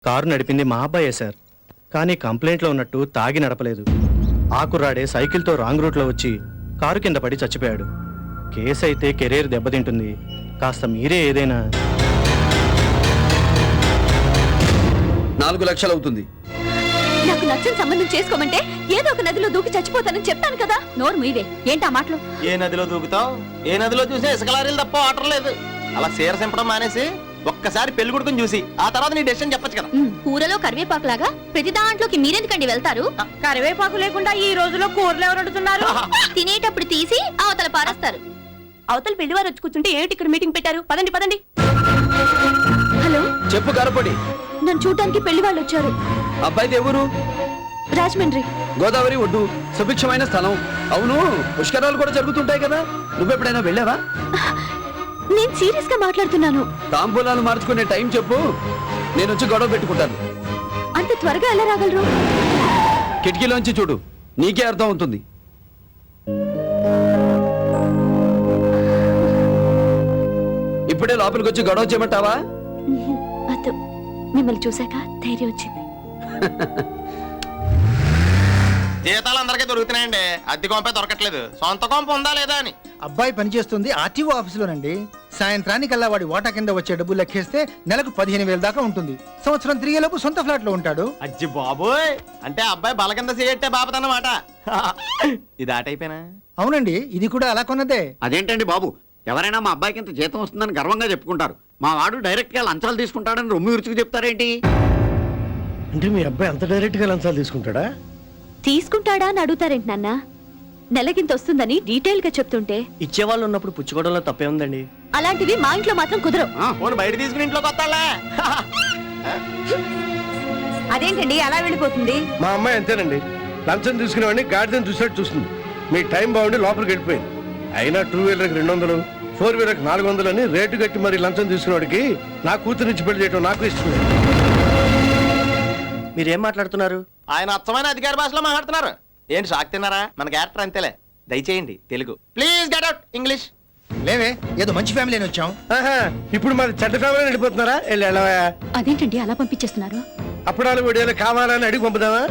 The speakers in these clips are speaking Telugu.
కారు నడిపింది మా అబ్బాయే సార్. కానీ కంప్లైంట్లో ఉన్నట్టు తాగి నడపలేదు. ఆ కుర్రాడే సైకిల్తో రాంగ్ రూట్లో వచ్చి కారు కింద పడి చచ్చిపోయాడు. కేసు అయితే కెరీర్ దెబ్బతింటుంది. కాస్త మీరే ఏదైనా. 4 లక్షలు అవుతుంది. నాకు నచ్చని సంబంధం చేసుకోమంటే ఏదో ఒక నదిలో దూకి చచ్చిపోతానని చెప్పాను కదా. నోరు మీవే ఏంటా మాటలు? ఏ నదిలో దూకుతావు? ఏ నదిలో చూసే ఇసుక లారీలు తప్ప వాటర్ లేదు. అలా సీర సింపడం మానేసి ఒక్కసారి పెళ్లి కొడుకుని చూసి ఆ తర్వాత నీ డెసిషన్ చెప్పొచ్చు కదా. కూరలో కరివేపాకు లాగా ప్రతి దాంట్లోకి మీరెందుకండి వెళ్తారు? కరివేపాకు లేకుండా ఈ రోజులో కూరలు ఎవరు వండుతున్నారు? తినేటప్పుడు తీసి అవతల పారేస్తారు. అవతల పెళ్లివారు వచ్చి కూర్చుంటే ఏంటి ఇక్కడ మీటింగ్ పెట్టారు? పదండి పదండి. హలో, చెప్పు కరపడి. నన్ను చూడటానికి పెళ్లి వాళ్ళు వచ్చారు. అబ్బాయిది ఎవరు? రాజమండ్రి. గోదావరి ఒడ్డు, సుభిక్షమైన స్థలం. అవును, పుష్కరాలు కూడా జరుగుతుంటాయి కదా, నువ్వెప్పుడైనా వెళ్ళావా? నేను సీరియస్ గా మాట్లాడుతున్నాను. తాంబూలాలు మార్చుకునే టైం చెప్పు, నేను వచ్చి గొడవ పెట్టుకుంటాను. అంత త్వరగా ఎలా రాగలరు? కిటికీలోంచి చూడు, నీకే అర్థం అవుతుంది. ఇప్పుడే లోపలికి వచ్చి గొడవ చేయమంటావా? అదు, మిమ్మల్ని చూశాక ధైర్యం వచ్చింది. జీతాలు అందరికీ దొరుకుతున్నాయండి, అద్దె కొంపే దొరకట్లేదు. సొంత కొంప ఉందా లేదా అని. అబ్బాయి పనిచేస్తుంది ఆర్టీఓ ఆఫీసులోనండి. సాయంత్రానికల్లా వాడి వాటా కింద వచ్చే డబ్బులు లెక్కేస్తే నెలకు 15,000 దాకా ఉంటుంది. సంవత్సరం తిరిగేలోపు సొంత ఫ్లాట్ లో ఉంటాడు. అజ్జి బాబోయ్, అంటే అబ్బాయి బల కింద చేయట్టే బాపతన్నమాట. ఇది ఆటైపోయినా? అవునండి, ఇది కూడా అలా కొన్నదే. అదేంటండి బాబు, ఎవరైనా మా అబ్బాయికి ఇంత జీతం వస్తుందని గర్వంగా చెప్పుకుంటారు. మా వాడు డైరెక్ట్ గా లంచాలు తీసుకుంటాడని రొమ్ము విరుచుకు చెప్తారేంటి? అంటే మీ అబ్బాయి అంత డైరెక్ట్ గా లంచాలు తీసుకుంటాడా? తీసుకుంటాడా అని అడుగుతారేంటి నాన్న? నెలకింత వస్తుందని డీటెయిల్ గా చెప్తుంటే. ఇచ్చేవాళ్ళు ఉన్నప్పుడు పుచ్చుకోవడంలో తప్పే ఉందండి. అలాంటివి మా ఇంట్లో మాత్రం కుదరవు. ఫోన్ బయట తీసుకుని ఇంట్లోకి వస్తాలే. అదేంటండి అలా వెళ్ళిపోతుంది? మా అమ్మాయి అంతేనండి, లంచం తీసుకునేవాడిని గాడిదని చూసినట్టు చూస్తుంది. మీ టైం బాగుండి లోపలికి వెళ్ళిపోయింది. అయినా 2 వీలర్కి 200, 4 వీలర్కి 400 అని రేటు కట్టి మరి లంచం తీసుకునేవాడికి నా కూతురునిచ్చి పెళ్లి చేయడం నాకు ఇష్టం లేదు. మీరేం మాట్లాడుతున్నారు? ఆయన అచ్చమైన అధికార భాషలో మాట్లాడుతున్నారు. ఏంటి షాక్ తిన్నారా? మన క్యారెక్టర్ అంతేలే. దయచేయండి Telugu. Please get out English. లేవే, ఏదో మంచి ఫ్యామిలీ అని వచ్చాం. ఆహా, ఇప్పుడు మాది చెడ్డ ఫ్యామిలీ వెళ్ళిపోతున్నారా? వెళ్ళవా? అదేంటండి అలా పంపించేస్తున్నారు? అప్పుడాలు వీడియోలు కావాలని అడిగి పంపుదామా?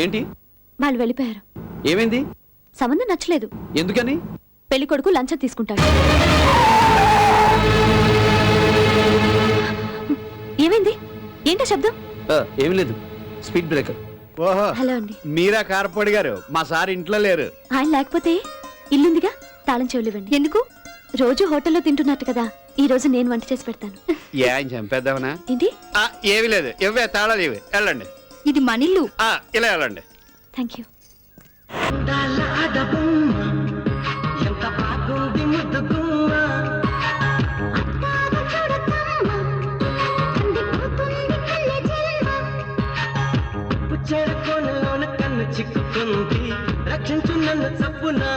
ఏంటి? వాళ్ళు వెళ్ళిపోయారు. ఏమైంది? సంబంధం నచ్చలేదు. ఎందుకని? పెళ్లి కొడుకు లంచం తీసుకుంటాడు. ఏమైంది? ఏంటో శబ్దం? ఏమి లేదు, స్పీడ్ బ్రేకర్. ఓహో, హలో అండి. మీరా కారపొడి గారు? మా సార్ ఇంట్లో లేరు. ఆయన లేకపోతే ఇల్లుందిగా, తాళం చెవులు ఇవ్వండి. ఎందుకు? రోజు హోటల్లో తింటున్నట్టు కదా, ఈ రోజు నేను వంట చేసి పెడతాను. ఏం చంపేద్దామనా? ఏంటి? ఏమి లేదు, ఇవ్వే తాళాలు ఇవి. వెళ్ళండి. ఇది మనిల్లు. ఇలా వెళ్ళండి. Thank you. చిక్కుకుంది రక్షించు నన్ను చప్పునా.